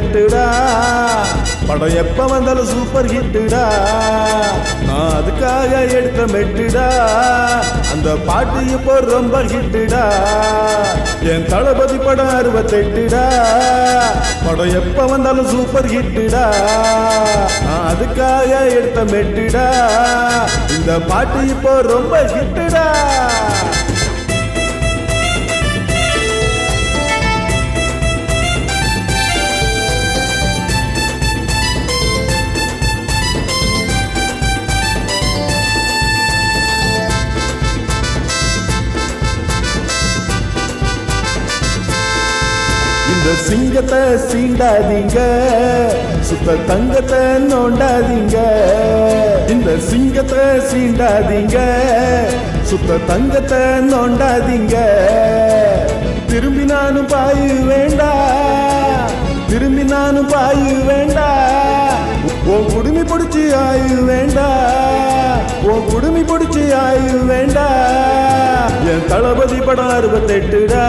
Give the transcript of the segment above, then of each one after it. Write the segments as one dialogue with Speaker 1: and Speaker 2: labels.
Speaker 1: அறுபத்தெட்டுடா. படம் எப்ப வந்தாலும் சூப்பர் ஹிட்டுடா. நான் அதுக்காக எடுத்த மெட்டுடா. அந்த பாட்டு இப்போ ரொம்ப ஹிட்டுடா. என் தளபதி படம் 68டா. படம் எப்ப வந்தாலும் சூப்பர் ஹிட்டுடா. நான் அதுக்காக எடுத்த மெட்டுடா. இந்த பாட்டு இப்போ ரொம்ப ஹிட்டுடா. இந்த சிங்கத்தை சீண்டாதீங்க, சுத்த தங்கத்தை நோண்டாதீங்க. இந்த சிங்கத்தை சீண்டாதீங்க, சுத்த தங்கத்தை நோண்டாதீங்க. திரும்பி நானும் பாயு வேண்டா, திரும்பி நானும் பாயு வேண்டா. உன் குடுமி பிடிச்சி ஆயு வேண்டா, உன் குடுமி பிடிச்சி ஆயு வேண்டா. என் தளபதி படம் 68டா.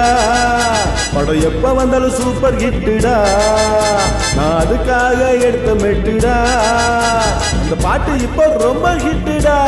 Speaker 1: படம் எப்ப வந்தாலும் சூப்பர் ஹிட்டுடா. நான் அதுக்காக எடுத்த மெட்டுடா. அந்த பாட்டு இப்போ ரொம்ப ஹிட்டுடா.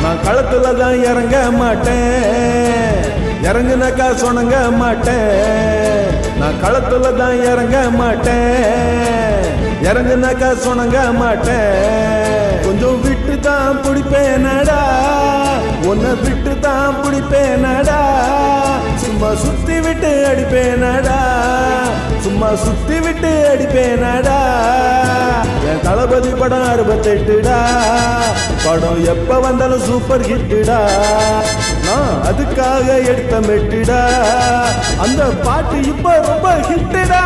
Speaker 1: நான் களத்துல தான் இறங்க மாட்டேன், இறங்குனாக்கா சொனங்க மாட்டேன். நான் களத்துல தான் இறங்க மாட்டேன், இறங்குனாக்கா சொனங்க மாட்டேன். கொஞ்சம் விட்டு தான் பிடிப்பேனடா, உன்னை விட்டு தான் பிடிப்பேனடா. சும்மா சுத்தி விட்டு அடிப்பேனடா, சும்மா சுத்தி விட்டு அடிப்பேனடா. என் தளபதி படம் 68டா. படம் எப்ப வந்தாலும் சூப்பர் ஹிட்டுடா. நான் அதுக்காக எடுத்த மெட்டுடா. அந்த பாட்டு இப்ப ரொம்ப ஹிட்டுடா.